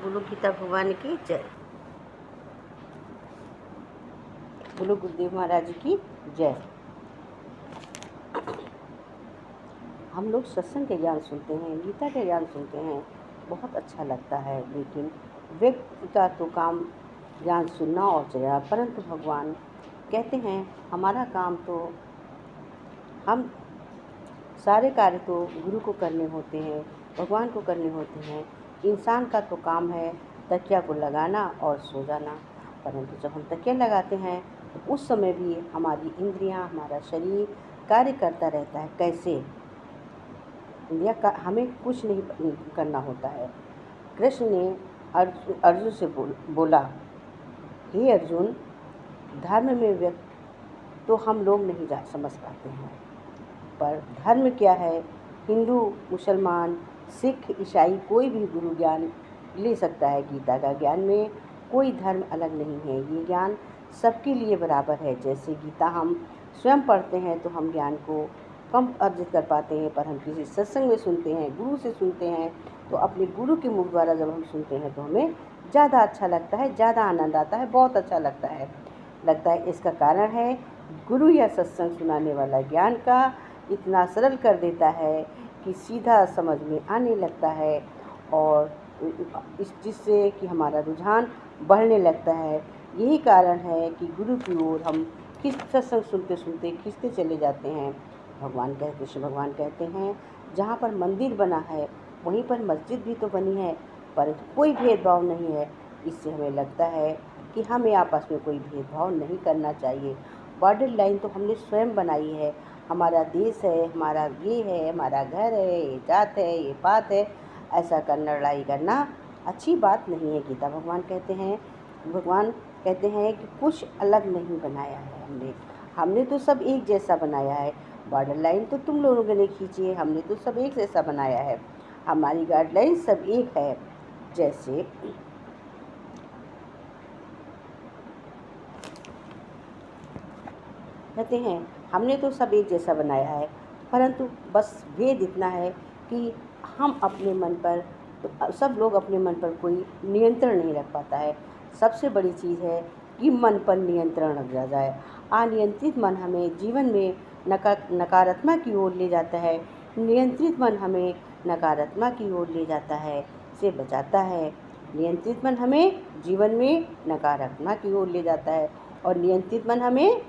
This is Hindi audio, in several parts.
बोलो गीता भगवान की जय। बोलो गुरुदेव महाराज की जय। हम लोग सत्संग के ज्ञान सुनते हैं, गीता के ज्ञान सुनते हैं, बहुत अच्छा लगता है। लेकिन व्यक्ति का तो काम ज्ञान सुनना और चलेगा, परंतु भगवान कहते हैं हमारा काम तो, हम सारे कार्य तो गुरु को करने होते हैं, भगवान को करने होते हैं। इंसान का तो काम है तकिया को लगाना और सो जाना। परंतु जब हम तकिया लगाते हैं तो उस समय भी हमारी इंद्रियां, हमारा शरीर कार्य करता रहता है। कैसे? इंद्रिया का हमें कुछ नहीं करना होता है। कृष्ण ने अर्जुन से बोला, हे अर्जुन, धर्म में व्यक्त तो हम लोग नहीं समझ पाते हैं, पर धर्म क्या है? हिंदू, मुसलमान, सिख, ईसाई कोई भी गुरु ज्ञान ले सकता है। गीता का ज्ञान में कोई धर्म अलग नहीं है, ये ज्ञान सबके लिए बराबर है। जैसे गीता हम स्वयं पढ़ते हैं तो हम ज्ञान को कम अर्जित कर पाते हैं, पर हम किसी सत्संग में सुनते हैं, गुरु से सुनते हैं, तो अपने गुरु के मुख द्वारा जब हम सुनते हैं तो हमें ज़्यादा अच्छा लगता है, ज़्यादा आनंद आता है, बहुत अच्छा लगता है। इसका कारण है गुरु या सत्संग सुनाने वाला ज्ञान का इतना सरल कर देता है कि सीधा समझ में आने लगता है, और जिससे कि हमारा रुझान बढ़ने लगता है। यही कारण है कि गुरु की ओर हम सत्संग सुनते सुनते खींचते चले जाते हैं। कृष्ण भगवान कहते हैं जहाँ पर मंदिर बना है वहीं पर मस्जिद भी तो बनी है, पर कोई भेदभाव नहीं है। इससे हमें लगता है कि हमें आपस में कोई भेदभाव नहीं करना चाहिए। बॉर्डर लाइन तो हमने स्वयं बनाई है। हमारा देश है, हमारा ये है, हमारा घर है, ये जात है, ये बात है, ऐसा करना, लड़ाई करना अच्छी बात नहीं है। गीता भगवान कहते हैं कि कुछ अलग नहीं बनाया है हमने तो सब एक जैसा बनाया है। बॉर्डर लाइन तो तुम लोगों ने खींची है, हमने तो सब एक जैसा बनाया है। हमारी गाइडलाइन सब एक है। जैसे कहते हैं हमने तो सब एक जैसा बनाया है, परंतु बस भेद इतना है कि हम अपने मन पर, तो सब लोग अपने मन पर कोई नियंत्रण नहीं रख पाता है। सबसे बड़ी चीज़ है कि मन पर नियंत्रण रख जाए। अनियंत्रित मन हमें जीवन में नकारात्मक की ओर ले जाता है, नियंत्रित मन हमें नकारात्मक की ओर ले जाता है, से बचाता है। नियंत्रित मन हमें जीवन में नकारात्मक की ओर ले जाता है, और नियंत्रित मन हमें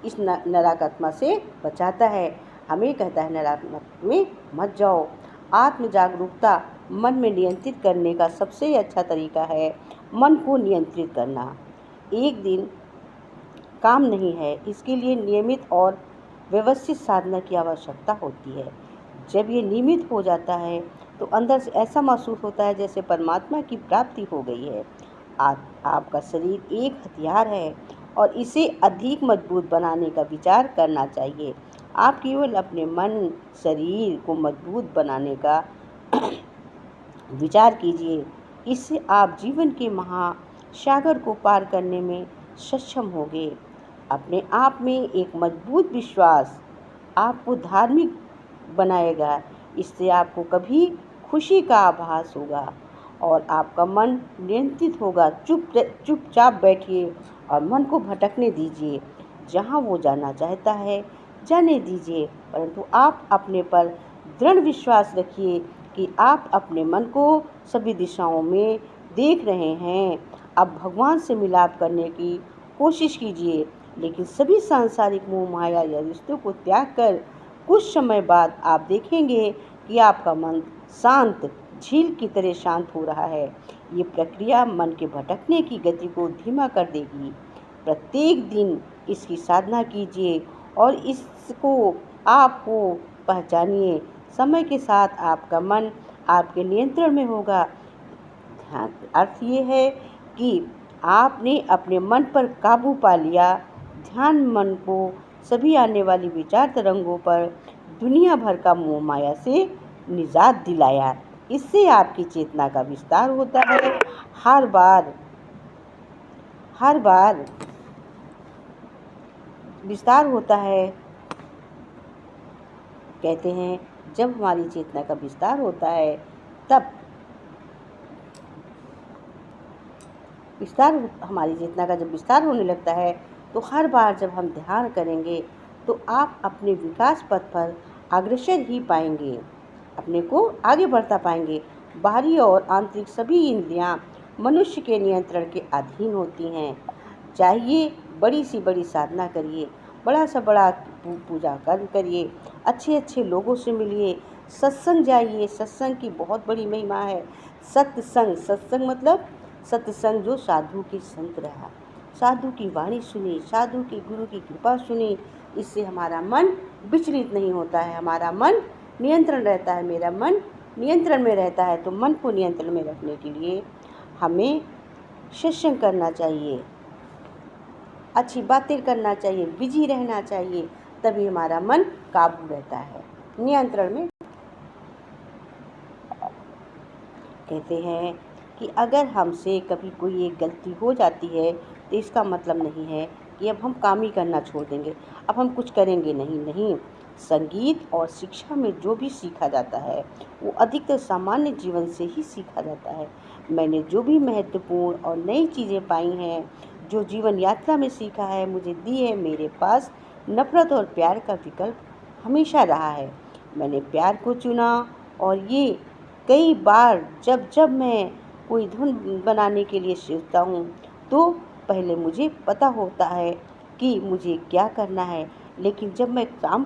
इस नकारात्मक से बचाता है। हमें कहता है नकारात्मक में मत जाओ। आत्म जागरूकता मन में नियंत्रित करने का सबसे अच्छा तरीका है मन को नियंत्रित करना। एक दिन काम नहीं है, इसके लिए नियमित और व्यवस्थित साधना की आवश्यकता होती है। जब ये नियमित हो जाता है तो अंदर से ऐसा महसूस होता है जैसे परमात्मा की प्राप्ति हो गई है। आपका शरीर एक हथियार है और इसे अधिक मजबूत बनाने का विचार करना चाहिए। आप केवल अपने मन शरीर को मजबूत बनाने का विचार कीजिए। इससे आप जीवन के महासागर को पार करने में सक्षम होंगे। अपने आप में एक मजबूत विश्वास आपको धार्मिक बनाएगा। इससे आपको कभी खुशी का आभास होगा और आपका मन नियंत्रित होगा। चुपचाप बैठिए और मन को भटकने दीजिए। जहाँ वो जाना चाहता है जाने दीजिए, परंतु आप अपने पर दृढ़ विश्वास रखिए कि आप अपने मन को सभी दिशाओं में देख रहे हैं। अब भगवान से मिलाप करने की कोशिश कीजिए, लेकिन सभी सांसारिक मोह माया या रिश्तों को त्याग कर कुछ समय बाद आप देखेंगे कि आपका मन शांत झील की तरह शांत हो रहा है। ये प्रक्रिया मन के भटकने की गति को धीमा कर देगी। प्रत्येक दिन इसकी साधना कीजिए और इसको आपको पहचानिए। समय के साथ आपका मन आपके नियंत्रण में होगा। अर्थ ये है कि आपने अपने मन पर काबू पा लिया। ध्यान मन को सभी आने वाली विचार तरंगों पर दुनिया भर का मोह माया से निजात दिलाया। इससे आपकी चेतना का विस्तार होता है। हर बार विस्तार होता है। कहते हैं जब हमारी चेतना का विस्तार होता है तब हमारी चेतना का जब विस्तार होने लगता है तो हर बार जब हम ध्यान करेंगे तो आप अपने विकास पथ पर अग्रसर ही पाएंगे, अपने को आगे बढ़ता पाएंगे। बाहरी और आंतरिक सभी इंद्रियां मनुष्य के नियंत्रण के अधीन होती हैं। चाहिए बड़ी सी बड़ी साधना करिए, बड़ा सा बड़ा पूजा कर्म करिए, अच्छे अच्छे लोगों से मिलिए, सत्संग जाइए। सत्संग की बहुत बड़ी महिमा है। सत्संग, सत्संग मतलब सत्संग, जो साधु के संग रहा, साधु की वाणी सुनी, साधु की गुरु की कृपा सुनी, इससे हमारा मन विचलित नहीं होता है, हमारा मन नियंत्रण रहता है। मेरा मन नियंत्रण में रहता है। तो मन को नियंत्रण में रखने के लिए हमें सत्संग करना चाहिए, अच्छी बातें करना चाहिए, बिजी रहना चाहिए, तभी हमारा मन काबू रहता है, नियंत्रण में। कहते हैं कि अगर हमसे कभी कोई एक गलती हो जाती है तो इसका मतलब नहीं है कि अब हम काम ही करना छोड़ देंगे, अब हम कुछ करेंगे नहीं। नहीं, संगीत और शिक्षा में जो भी सीखा जाता है वो अधिकतर सामान्य जीवन से ही सीखा जाता है। मैंने जो भी महत्वपूर्ण और नई चीज़ें पाई हैं, जो जीवन यात्रा में सीखा है, मुझे दी है, मेरे पास नफ़रत और प्यार का विकल्प हमेशा रहा है। मैंने प्यार को चुना और ये कई बार जब जब मैं कोई धुन बनाने के लिए सीखता हूँ तो पहले मुझे पता होता है कि मुझे क्या करना है, लेकिन जब मैं काम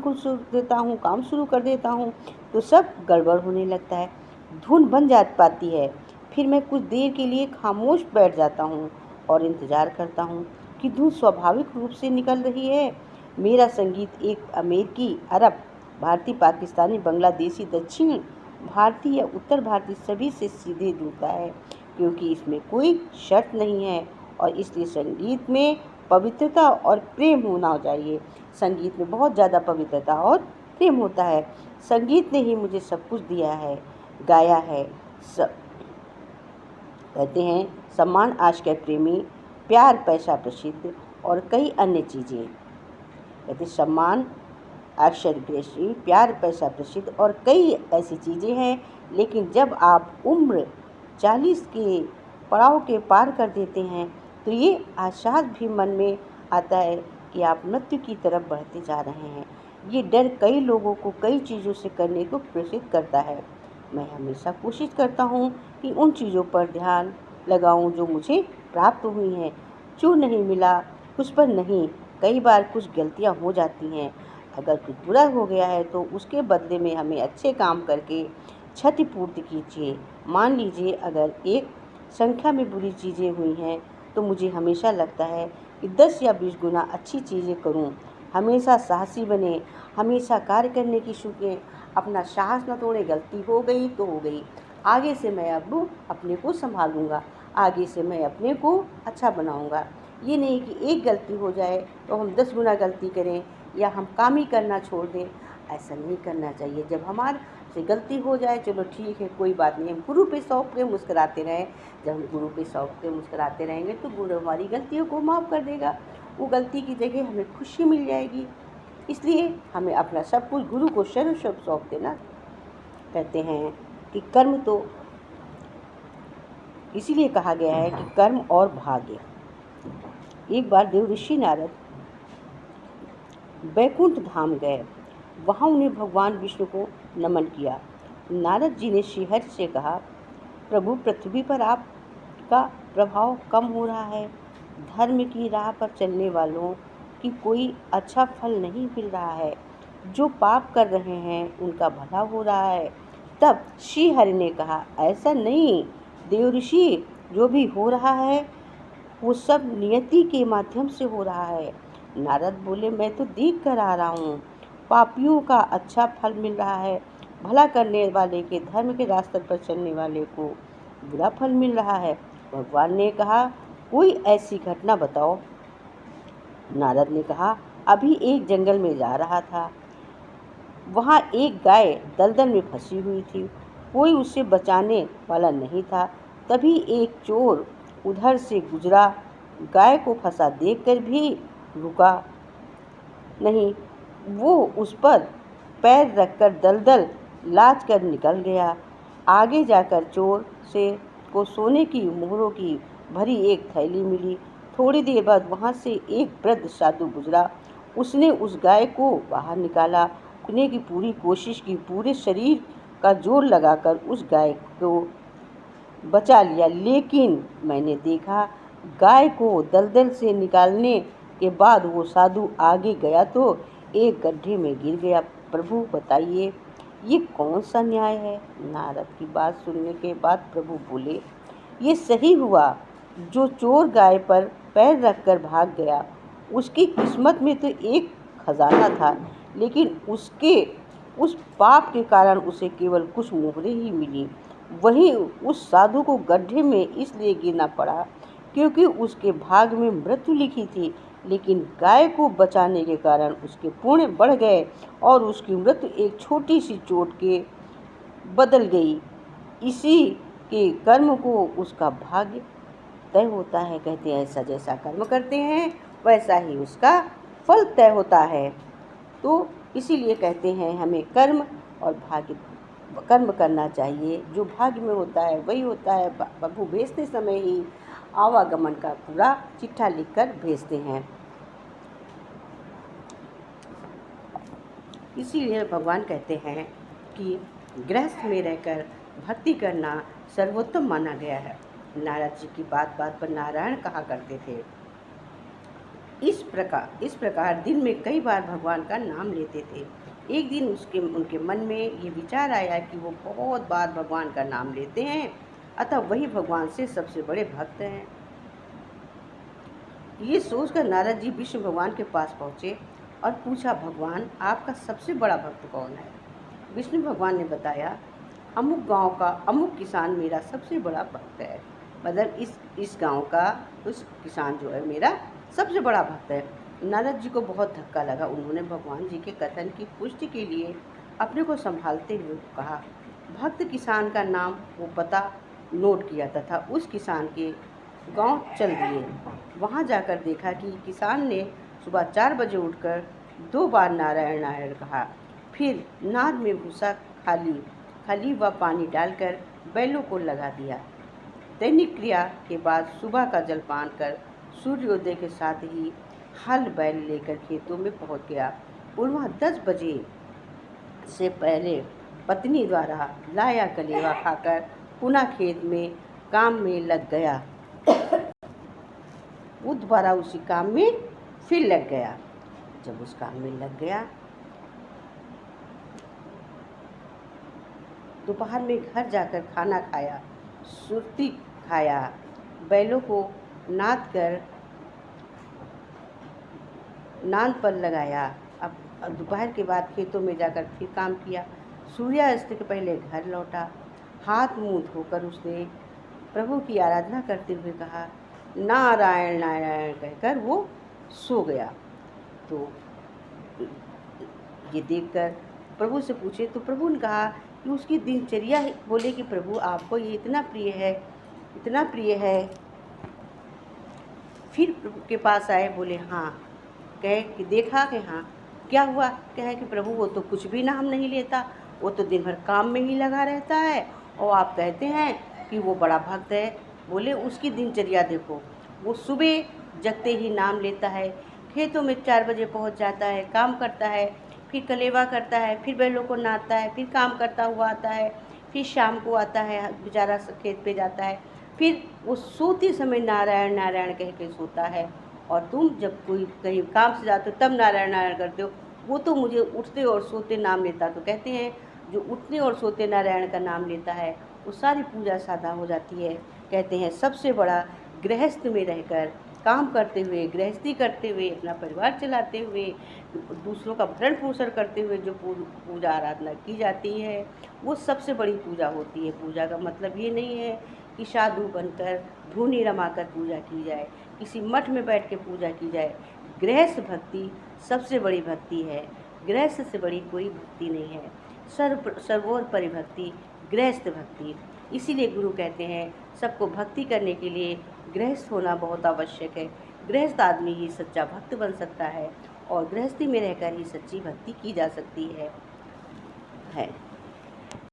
शुरू कर देता हूँ तो सब गड़बड़ होने लगता है, धुन बन जा पाती है। फिर मैं कुछ देर के लिए खामोश बैठ जाता हूँ और इंतज़ार करता हूँ कि धुन स्वाभाविक रूप से निकल रही है। मेरा संगीत एक अमेरिकी, अरब, भारतीय, पाकिस्तानी, बांग्लादेशी, दक्षिण भारतीय या उत्तर भारतीय सभी से सीधे जुड़ता है, क्योंकि इसमें कोई शर्त नहीं है और इसलिए संगीत में पवित्रता और प्रेम होना चाहिए। संगीत में बहुत ज़्यादा पवित्रता और प्रेम होता है। संगीत ने ही मुझे सब कुछ दिया है, गाया है। कहते हैं सम्मान आजकल प्रेमी, प्यार पैसा प्रसिद्ध और कई अन्य चीज़ें। कहते सम्मान अक्षर गृहस्थी, प्यार पैसा प्रसिद्ध और कई ऐसी चीज़ें हैं, लेकिन जब आप उम्र 40 के पड़ाव के पार कर देते हैं तो ये आशाद भी मन में आता है कि आप मृत्यु की तरफ बढ़ते जा रहे हैं। ये डर कई लोगों को कई चीज़ों से करने को प्रेरित करता है। मैं हमेशा कोशिश करता हूँ कि उन चीज़ों पर ध्यान लगाऊँ जो मुझे प्राप्त हुई हैं। जो नहीं मिला उस पर नहीं, कई बार कुछ गलतियाँ हो जाती हैं। अगर कुछ बुरा हो गया है तो उसके बदले में हमें अच्छे काम करके क्षतिपूर्ति कीजिए। मान लीजिए अगर एक संख्या में बुरी चीज़ें हुई हैं तो मुझे हमेशा लगता है कि 10 या 20 गुना अच्छी चीज़ें करूं। हमेशा साहसी बने, हमेशा कार्य करने की सीखें, अपना साहस न तोड़ें। गलती हो गई तो हो गई, आगे से मैं अब अपने को संभालूंगा, आगे से मैं अपने को अच्छा बनाऊंगा। ये नहीं कि एक गलती हो जाए तो हम 10 गुना गलती करें या हम काम ही करना छोड़ दें। ऐसा नहीं करना चाहिए। जब हमारे से गलती हो जाए, चलो ठीक है, कोई बात नहीं, हम गुरु पे सौंप के मुस्कुराते रहें। जब हम गुरु पे सौंप के मुस्कुराते रहेंगे तो गुरु हमारी गलतियों को माफ़ कर देगा। वो गलती की जगह हमें खुशी मिल जाएगी। इसलिए हमें अपना सब कुछ गुरु को सर्वस्व सौंप देना। कहते हैं कि कर्म तो इसीलिए कहा गया है कि कर्म और भाग्य। एक बार देवऋषि नारद बैकुंठ धाम गए। वहाँ उन्हें भगवान विष्णु को नमन किया। नारद जी ने श्रीहरि से कहा, प्रभु, पृथ्वी पर आपका प्रभाव कम हो रहा है। धर्म की राह पर चलने वालों की कोई अच्छा फल नहीं मिल रहा है। जो पाप कर रहे हैं उनका भला हो रहा है। तब श्रीहरि ने कहा, ऐसा नहीं देवऋषि, जो भी हो रहा है वो सब नियति के माध्यम से हो रहा है। नारद बोले, मैं तो देख कर आ रहा हूँ, पापियों का अच्छा फल मिल रहा है, भला करने वाले के, धर्म के रास्ते पर चलने वाले को बुरा फल मिल रहा है। भगवान ने कहा, कोई ऐसी घटना बताओ। नारद ने कहा, अभी एक जंगल में जा रहा था, वहाँ एक गाय दलदल में फंसी हुई थी, कोई उसे बचाने वाला नहीं था। तभी एक चोर उधर से गुजरा, गाय को फंसा देखकर भी रुका नहीं, वो उस पर पैर रखकर दलदल लाद कर निकल गया। आगे जाकर चोर से को सोने की मोहरों की भरी एक थैली मिली। थोड़ी देर बाद वहाँ से एक वृद्ध साधु गुजरा। उसने उस गाय को बाहर निकाला, उठने की पूरी कोशिश की, पूरे शरीर का जोर लगाकर उस गाय को बचा लिया, लेकिन मैंने देखा गाय को दलदल से निकालने के बाद वो साधु आगे गया तो एक गड्ढे में गिर गया। प्रभु बताइए, ये कौन सा न्याय है? नारद की बात सुनने के बाद प्रभु बोले, ये सही हुआ। जो चोर गाय पर पैर रखकर भाग गया, उसकी किस्मत में तो एक खजाना था, लेकिन उसके उस पाप के कारण उसे केवल कुछ मोहरें ही मिली। वहीं उस साधु को गड्ढे में इसलिए गिरना पड़ा क्योंकि उसके भाग में मृत्यु लिखी थी, लेकिन गाय को बचाने के कारण उसके पुण्य बढ़ गए और उसकी मृत्यु एक छोटी सी चोट के बदल गई। इसी के कर्म को उसका भाग्य तय होता है। कहते हैं ऐसा जैसा कर्म करते हैं वैसा ही उसका फल तय होता है। तो इसीलिए कहते हैं हमें कर्म और भाग्य कर्म करना चाहिए। जो भाग्य में होता है वही होता है। प्रभु भेजते समय ही आवागमन का पूरा चिट्ठा लिखकर भेजते हैं। इसीलिए भगवान कहते हैं कि गृहस्थ में रहकर भक्ति करना सर्वोत्तम माना गया है। नारद जी की बात बात पर नारायण कहा करते थे। इस प्रकार दिन में कई बार भगवान का नाम लेते थे। एक दिन उनके मन में ये विचार आया कि वो बहुत बार भगवान का नाम लेते हैं, अतः वही भगवान से सबसे बड़े भक्त हैं। ये सोचकर नारद जी विष्णु भगवान के पास पहुँचे और पूछा, भगवान आपका सबसे बड़ा भक्त कौन है? विष्णु भगवान ने बताया, अमुक गांव का अमुक किसान मेरा सबसे बड़ा भक्त है। मतलब इस गांव का उस किसान जो है मेरा सबसे बड़ा भक्त है। नारद जी को बहुत धक्का लगा। उन्होंने भगवान जी के कथन की पुष्टि के लिए अपने को संभालते हुए कहा, भक्त किसान का नाम वो पता नोट किया तथा उस किसान के गांव चल दिए। वहां जाकर देखा कि किसान ने सुबह 4 बजे उठकर 2 बार नारायण नारायण कहा, फिर नाद में भूसा खाली व पानी डालकर बैलों को लगा दिया। दैनिक क्रिया के बाद सुबह का जलपान कर सूर्योदय के साथ ही हल बैल लेकर खेतों में पहुंच गया। पूर्वा 10 बजे से पहले पत्नी द्वारा लाया कलेवा खाकर पुनः खेत में काम में लग गया। वो दोबारा उसी काम में फिर लग गया। जब उस काम में लग गया, दोपहर में घर जाकर खाना खाया, सुरती खाया, बैलों को नाद पर लगाया। अब दोपहर के बाद खेतों में जाकर फिर काम किया। सूर्यास्त के पहले घर लौटा। हाथ मुंह धोकर उसने प्रभु की आराधना करते हुए कहा, नारायण नारायण कहकर वो सो गया। तो ये देखकर प्रभु से पूछे तो प्रभु ने कहा कि उसकी दिनचर्या है। बोले कि प्रभु आपको ये इतना प्रिय है। फिर प्रभु के पास आए, बोले हाँ। कहे कि देखा कि हाँ क्या हुआ? कहे कि प्रभु वो तो कुछ भी नाम नहीं लेता, वो तो दिन भर काम में ही लगा रहता है और आप कहते हैं कि वो बड़ा भक्त है। बोले उसकी दिनचर्या देखो, वो सुबह जगते ही नाम लेता है, खेतों में 4 बजे पहुंच जाता है, काम करता है, फिर कलेवा करता है, फिर बैलों को नादता है, फिर काम करता हुआ आता है, फिर शाम को आता है, बेचारा खेत पे जाता है, फिर वो सोते समय नारायण नारायण कह के सोता है। और तुम जब कोई कहीं काम से जाते हो तब नारायण नारायण करते हो। वो तो मुझे उठते और सोते नाम लेता। तो कहते हैं जो उठते और सोते नारायण का नाम लेता है वो सारी पूजा सादा हो जाती है। कहते हैं सबसे बड़ा गृहस्थ में रहकर काम करते हुए, गृहस्थी करते हुए, अपना परिवार चलाते हुए, दूसरों का भरण पोषण करते हुए जो पूजा आराधना की जाती है वो सबसे बड़ी पूजा होती है। पूजा का मतलब ये नहीं है कि साधु बनकर धूनी रमाकर पूजा की जाए, किसी मठ में बैठ के पूजा की जाए। गृहस्थ भक्ति सबसे बड़ी भक्ति है। गृहस्थ से बड़ी कोई भक्ति नहीं है। सर्वोपरि भक्ति गृहस्थ भक्ति। इसीलिए गुरु कहते हैं सबको भक्ति करने के लिए गृहस्थ होना बहुत आवश्यक है। गृहस्थ आदमी ही सच्चा भक्त बन सकता है और गृहस्थी में रहकर ही सच्ची भक्ति की जा सकती है।